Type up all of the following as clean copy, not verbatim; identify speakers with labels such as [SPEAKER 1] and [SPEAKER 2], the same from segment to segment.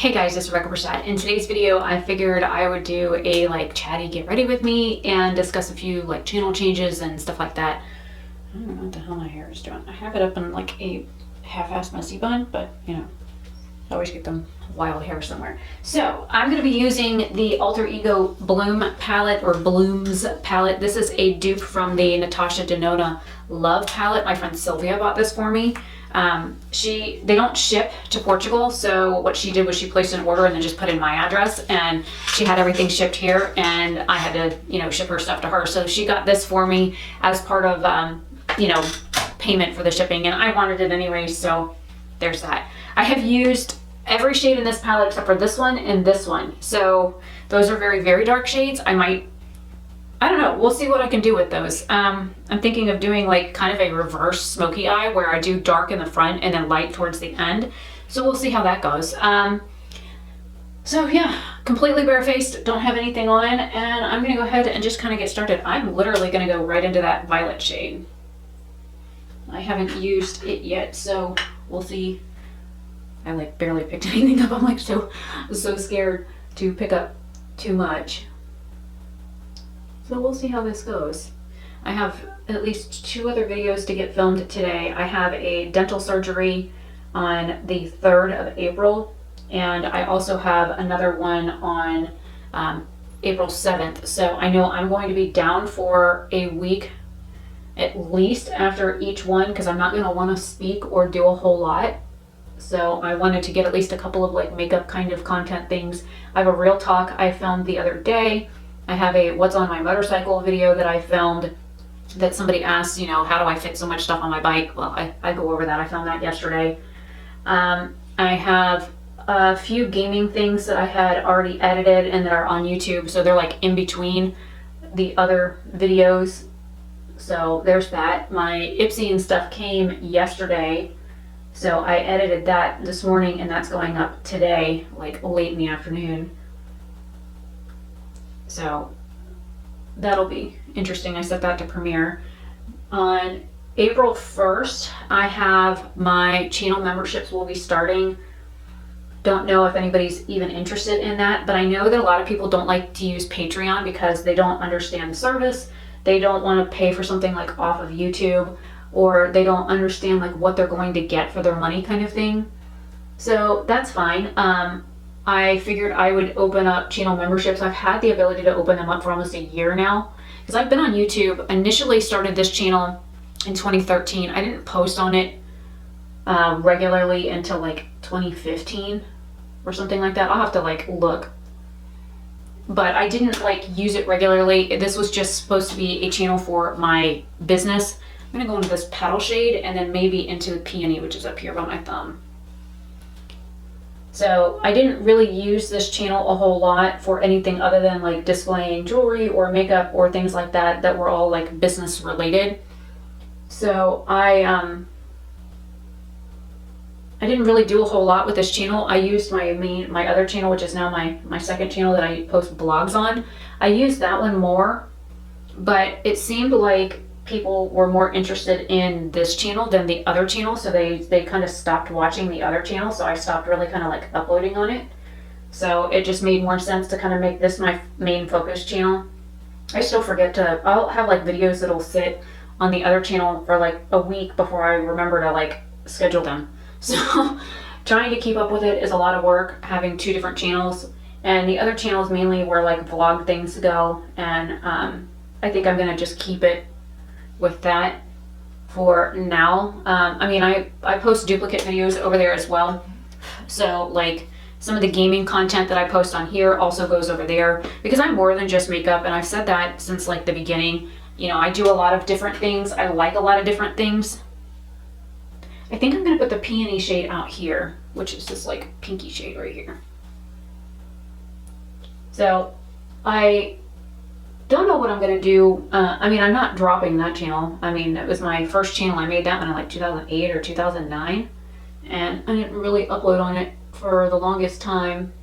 [SPEAKER 1] Hey guys, it's RebeccaLynOberstadt. In today's video, I figured I would do a chatty get ready with me and discuss a few channel changes and stuff like that. I don't know what the hell my hair is doing. I have it up in a half-assed messy bun, but you know, I always get them wild hair somewhere. So I'm going to be using the Alter Ego Bloom palette, or Blooms palette. This is a dupe from the Natasha Denona Love palette. My friend Silvia bought this for me. They don't ship to Portugal, so what she did was she placed an order and then just put in my address, and she had everything shipped here, and I had to, ship her stuff to her. So she got this for me as part of, payment for the shipping, and I wanted it anyway, so there's that. I have used every shade in this palette except for this one and this one. So those are very, very dark shades. I don't know, we'll see what I can do with those. I'm thinking of doing kind of a reverse Smokey Eye where I do dark in the front and then light towards the end. So we'll see how that goes. So yeah, completely barefaced, don't have anything on, and I'm gonna go ahead and just kind of get started. I'm literally gonna go right into that violet shade. I haven't used it yet, so we'll see. I barely picked anything up. I'm so scared to pick up too much. So we'll see how this goes. I have at least 2 other videos to get filmed today. I have a dental surgery on the 3rd of April, and I also have another one on April 7th. So I know I'm going to be down for a week at least after each one, because I'm not going to want to speak or do a whole lot. So I wanted to get at least a couple of makeup kind of content things. I have a real talk I filmed the other day. I have a what's on my motorcycle video that I filmed that somebody asked, how do I fit so much stuff on my bike? Well, I go over that. I filmed that yesterday. I have a few gaming things that I had already edited and that are on YouTube. So they're in between the other videos. So there's that. My Ipsy and stuff came yesterday. So I edited that this morning, and that's going up today, late in the afternoon. So that'll be interesting. I set that to premiere. On April 1st, I have my channel memberships will be starting. Don't know if anybody's even interested in that, but I know that a lot of people don't like to use Patreon because they don't understand the service. They don't want to pay for something off of YouTube, or they don't understand what they're going to get for their money kind of thing. So that's fine. I figured I would open up channel memberships. I've had the ability to open them up for almost a year now, because I've been on YouTube. Initially started this channel in 2013. I didn't post on it regularly until 2015 or something like that. I'll have to look. But I didn't use it regularly. This was just supposed to be a channel for my business. I'm gonna go into this petal shade and then maybe into the peony, which is up here by my thumb. So I didn't really use this channel a whole lot for anything other than displaying jewelry or makeup or things like that that were all business related. So I didn't really do a whole lot with this channel. I used my other channel, which is now my second channel that I post blogs on. I used that one more, but it seemed like people were more interested in this channel than the other channel, so they kind of stopped watching the other channel, so I stopped really kind of uploading on it. So it just made more sense to kind of make this my main focus channel. I still forget I'll have videos that'll sit on the other channel for a week before I remember to schedule them. So trying to keep up with it is a lot of work, having 2 different channels, and the other channel is mainly where vlog things go, and I think I'm gonna just keep it with that for now. I post duplicate videos over there as well. So some of the gaming content that I post on here also goes over there, because I'm more than just makeup, and I've said that since the beginning. I do a lot of different things. I like a lot of different things. I think I'm gonna put the peony shade out here, which is this pinky shade right here. So I don't know what I'm gonna do. I'm not dropping that channel. It was my first channel. I made that one in 2008 or 2009, and I didn't really upload on it for the longest time.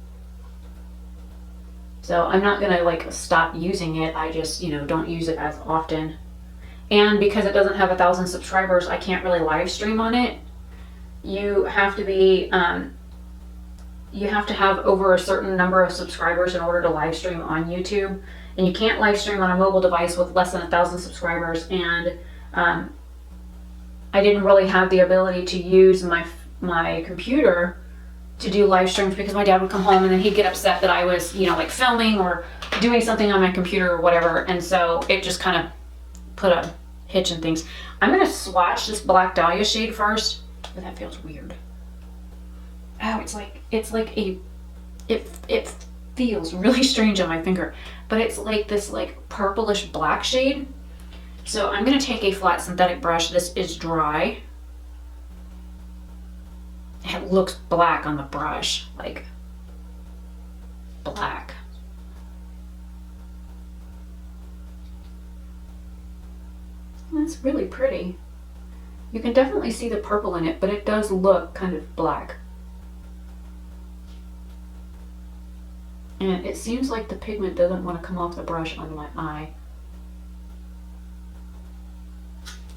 [SPEAKER 1] So I'm not gonna stop using it. I just don't use it as often. And because it doesn't have 1,000 subscribers, I can't really live stream on it. You have to be you have to have over a certain number of subscribers in order to live stream on YouTube. And you can't live stream on a mobile device with less than 1,000 subscribers. And I didn't really have the ability to use my computer to do live streams because my dad would come home and then he'd get upset that I was, you know, like filming or doing something on my computer or whatever. And so it just kind of put a hitch in things. I'm going to swatch this black Dahlia shade first. Oh, that feels weird. Oh, it's like it feels really strange on my finger, but it's like this like purplish black shade. So I'm going to take a flat synthetic brush. This is dry. It looks black on the brush, like black. That's really pretty. You can definitely see the purple in it, but it does look kind of black. And it seems like the pigment doesn't want to come off the brush on my eye.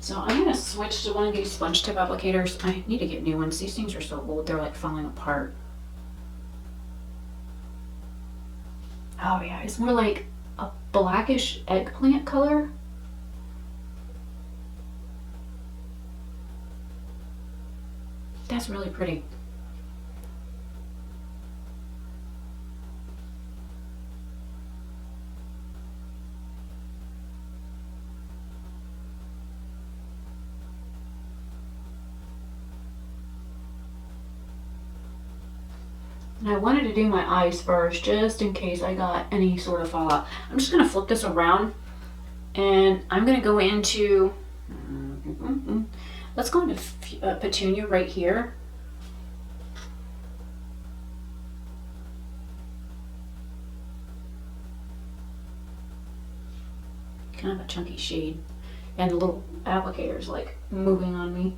[SPEAKER 1] So I'm going to switch to one of these sponge tip applicators. I need to get new ones. These things are so old, they're like falling apart. Oh yeah, it's more like a blackish eggplant color. That's really pretty. And I wanted to do my eyes first, just in case I got any sort of fallout. I'm just going to flip this around, and I'm going to go into, let's go into Petunia right here. Kind of a chunky shade, and the little applicator's like moving on me.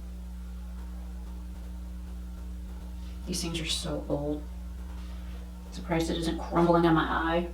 [SPEAKER 1] These things are so old. Surprised it isn't crumbling on my eye.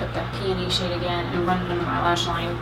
[SPEAKER 1] Up that peony shade again and run it under my lash line.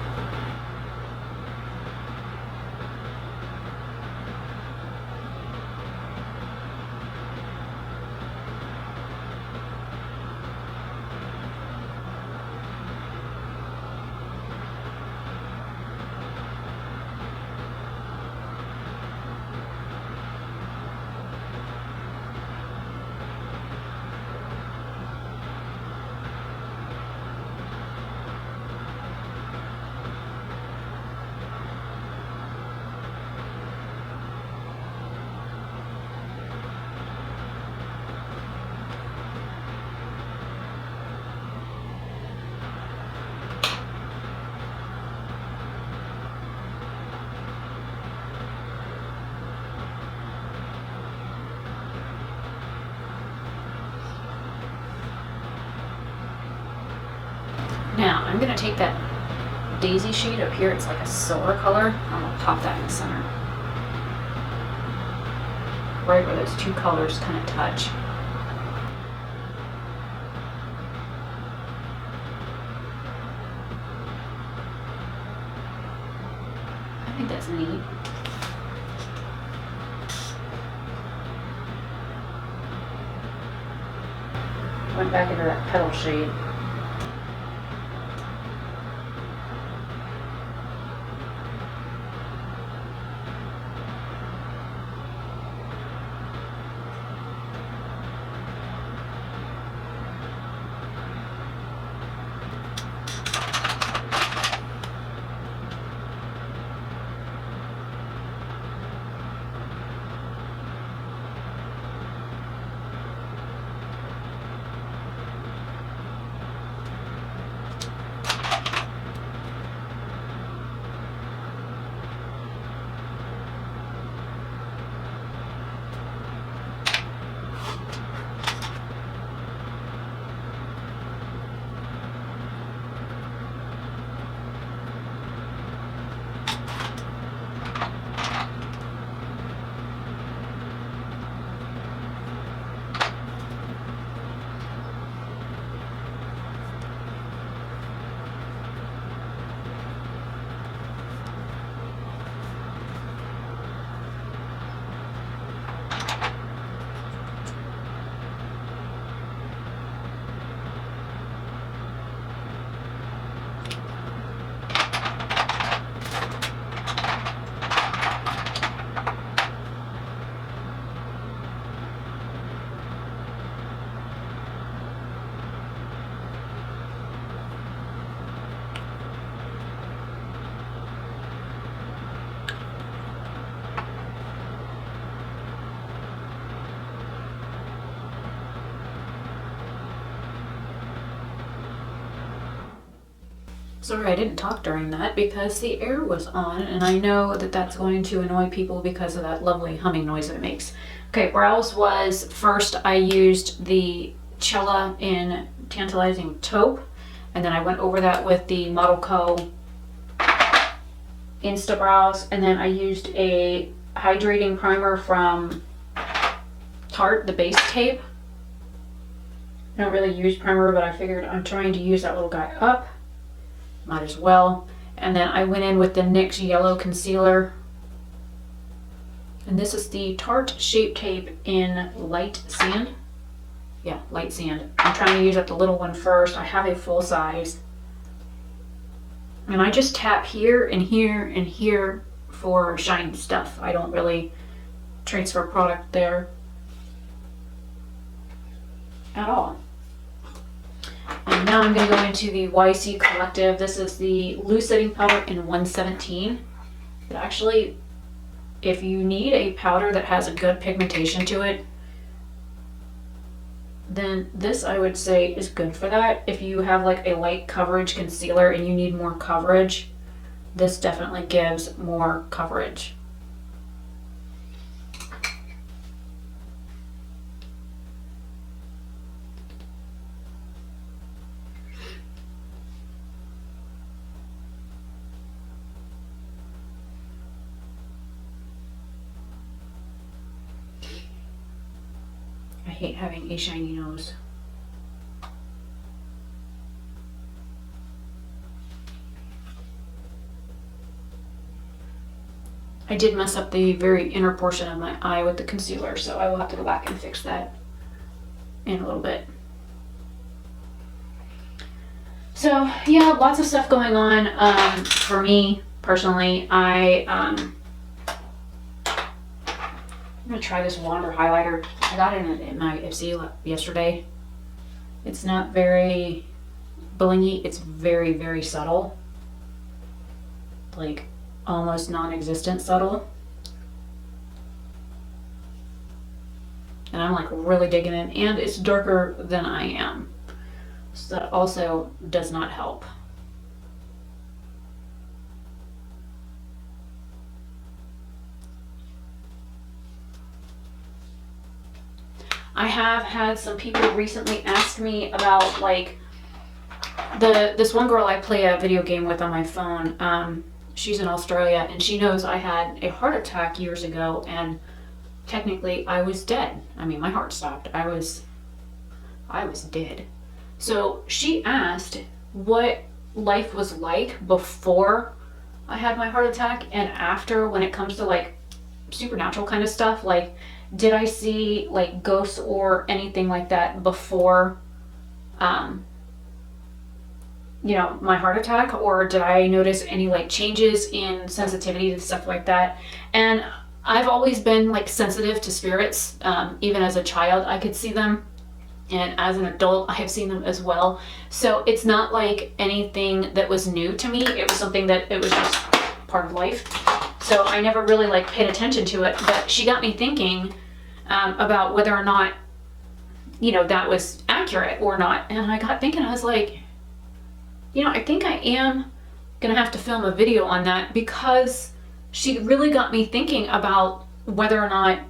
[SPEAKER 1] Now, I'm going to take that daisy shade up here, it's like a silver color, I'm going to pop that in the center. Right where those two colors kind of touch. I think that's neat. Went back into that petal shade. Sorry, I didn't talk during that because the air was on, and I know that that's going to annoy people because of that lovely humming noise that it makes. Okay, brows was first I used the Cella in Tantalizing Taupe, and then I went over that with the Model Co. Insta Brows, and then I used a hydrating primer from Tarte, the base tape. I don't really use primer, but I figured I'm trying to use that little guy up. Might as well. And then I went in with the NYX Yellow Concealer. And this is the Tarte Shape Tape in Light Sand. Yeah, Light Sand. I'm trying to use up the little one first. I have a full size. And I just tap here and here and here for shiny stuff. I don't really transfer product there at all. And now I'm going to go into the YC Collective. This is the loose setting powder in 117. But actually, if you need a powder that has a good pigmentation to it, then this I would say is good for that. If you have like a light coverage concealer and you need more coverage, this definitely gives more coverage. I hate having a shiny nose. I did mess up the very inner portion of my eye with the concealer, so I will have to go back and fix that in a little bit. So yeah, lots of stuff going on. For me personally, I'm gonna try this Wander highlighter. I got it in my Ipsy yesterday. It's not very blingy. It's very, very subtle. Like almost non-existent subtle. And I'm like really digging it. And it's darker than I am. So that also does not help. I have had some people recently ask me about like this one girl I play a video game with on my phone. She's in Australia and she knows I had a heart attack years ago and technically I was dead. I mean, my heart stopped. I was dead. So she asked what life was like before I had my heart attack and after, when it comes to like supernatural kind of stuff. Like, did I see like ghosts or anything like that before, you know, my heart attack, or did I notice any like changes in sensitivity to stuff like that? And I've always been like sensitive to spirits. Even as a child, I could see them. And as an adult, I have seen them as well. So it's not like anything that was new to me. It was something that it was just part of life. So I never really like paid attention to it, but she got me thinking about whether or not, you know, that was accurate or not. And I got thinking, I was like, you know, I think I am gonna have to film a video on that, because she really got me thinking about whether or not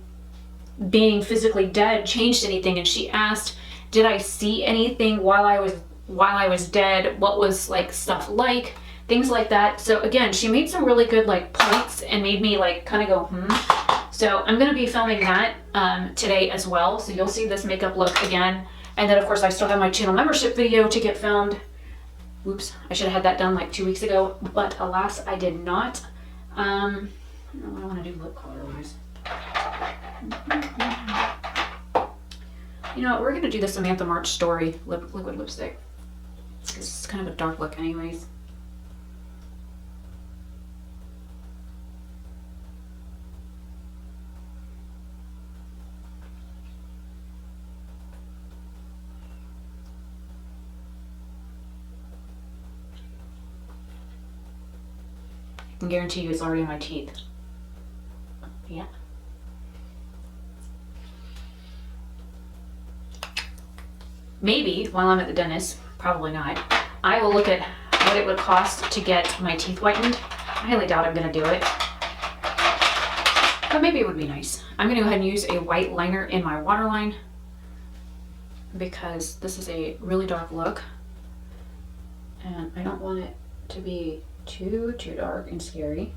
[SPEAKER 1] being physically dead changed anything. And she asked, did I see anything while I was dead? What was like stuff like? Things like that. So again, she made some really good like points and made me like kind of go, So I'm going to be filming that today as well. So you'll see this makeup look again. And then of course I still have my channel membership video to get filmed. Oops, I should have had that done like 2 weeks ago, but alas, I did not. I don't know what I want to do lip color wise. You know, we're going to do the Samantha March Story liquid lipstick. It's kind of a dark look anyways. I can guarantee you it's already in my teeth. Yeah. Maybe while I'm at the dentist, probably not, I will look at what it would cost to get my teeth whitened. I highly doubt I'm gonna do it, but maybe it would be nice. I'm gonna go ahead and use a white liner in my waterline because this is a really dark look and I don't want it to be too dark and scary.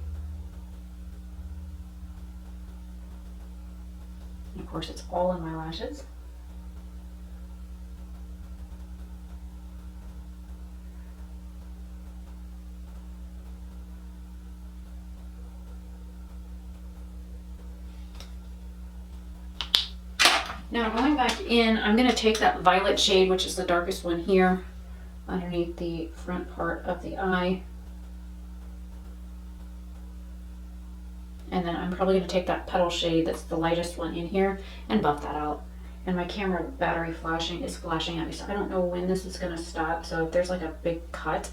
[SPEAKER 1] And of course, it's all in my lashes. Now going back in, I'm going to take that violet shade, which is the darkest one here, underneath the front part of the eye. And then I'm probably going to take that petal shade that's the lightest one in here and buff that out. And my camera battery flashing is flashing at me, so I don't know when this is going to stop. So if there's like a big cut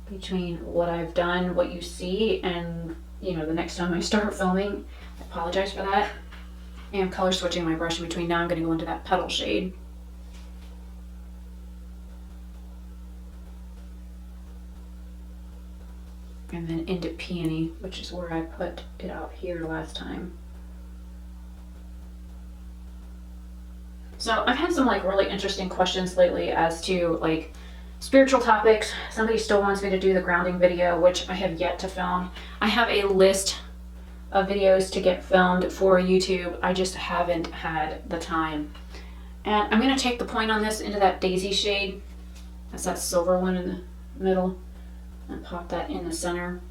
[SPEAKER 1] between what I've done, what you see, and you know, the next time I start filming, I apologize for that. And I'm color switching my brush in between. Now I'm going to go into that petal shade. And then into Peony, which is where I put it out here last time. So I've had some like really interesting questions lately as to like spiritual topics. Somebody still wants me to do the grounding video, which I have yet to film. I have a list of videos to get filmed for YouTube. I just haven't had the time. And I'm going to take the point on this into that daisy shade. That's that silver one in the middle. And pop that in the center.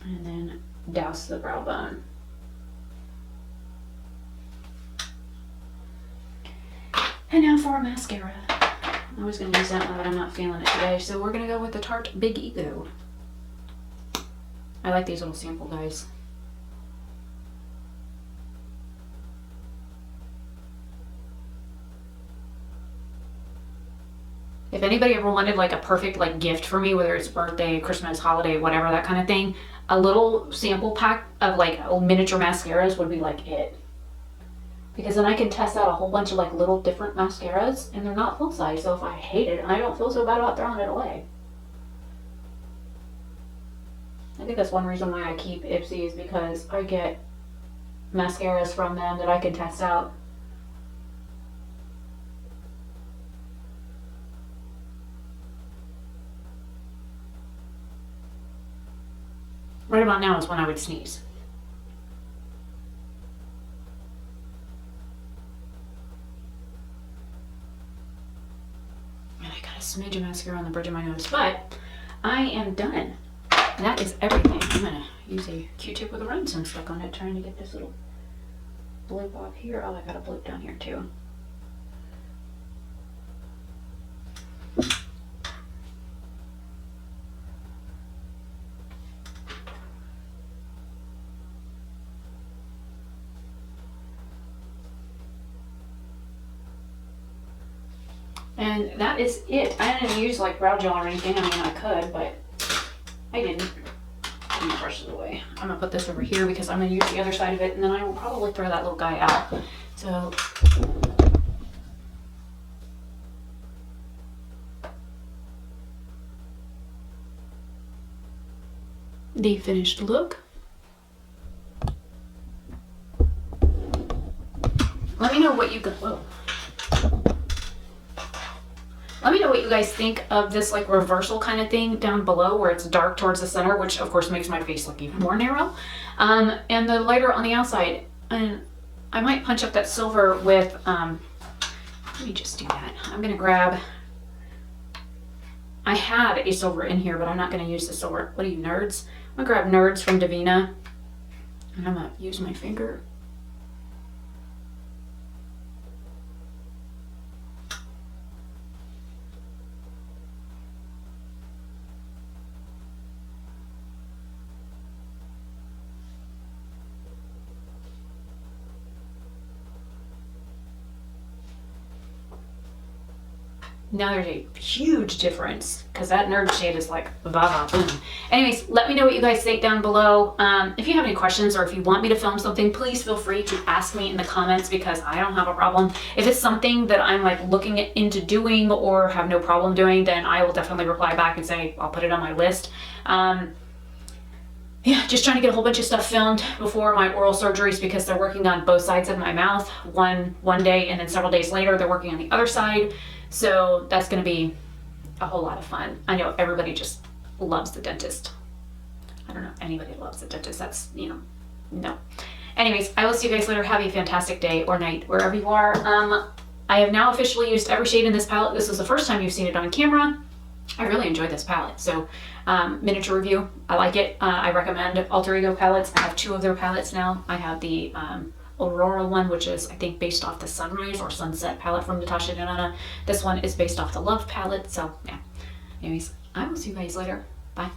[SPEAKER 1] And then douse the brow bone. And now for a mascara. I was going to use that one, but I'm not feeling it today. So we're going to go with the Tarte Big Ego. I like these little sample guys. If anybody ever wanted like a perfect like gift for me, whether it's birthday, Christmas, holiday, whatever, that kind of thing, a little sample pack of like miniature mascaras would be like it. Because then I can test out a whole bunch of like little different mascaras and they're not full size. So if I hate it, I don't feel so bad about throwing it away. I think that's one reason why I keep Ipsy is because I get mascaras from them that I can test out. Right about now is when I would sneeze. And I got a smidge of mascara on the bridge of my nose, but I am done. That is everything. I'm going to use a Q-tip with a rhinestone stuck on it, trying to get this little bloop off here. Oh, I got a bloop down here too. And that is it. I didn't use like brow gel or anything. I mean, I could, but I didn't. I'm gonna brush it away. I'm gonna put this over here because I'm gonna use the other side of it, and then I will probably throw that little guy out. So the finished look. Let me know what you got. Whoa. Let me know what you guys think of this like reversal kind of thing down below where it's dark towards the center, which of course makes my face look even more narrow. And the lighter on the outside. And I might punch up that silver with, let me just do that. I'm going to grab, I had a silver in here, but I'm not going to use the silver. What are you, nerds? I'm going to grab Nerds from Davina. And I'm going to use my finger. Now there's a huge difference because that nerd shade is like va boom. Anyways, let me know what you guys think down below. If you have any questions or if you want me to film something, please feel free to ask me in the comments because I don't have a problem. If it's something that I'm like looking into doing or have no problem doing, then I will definitely reply back and say I'll put it on my list. Yeah, just trying to get a whole bunch of stuff filmed before my oral surgeries because they're working on both sides of my mouth one day, and then several days later they're working on the other side. So that's going to be a whole lot of fun. I know everybody just loves the dentist. I don't know, anybody loves the dentist. That's, you know, no. Anyways, I will see you guys later. Have a fantastic day or night wherever you are. I have now officially used every shade in this palette. This is the first time you've seen it on camera. I really enjoyed this palette. So miniature review, I like it. I recommend Alter Ego palettes. I have 2 of their palettes now. I have the Aurora one, which is I think based off the Sunrise or Sunset palette from Natasha Denona. This one is based off the Love palette. So yeah, anyways, I will see you guys later. Bye.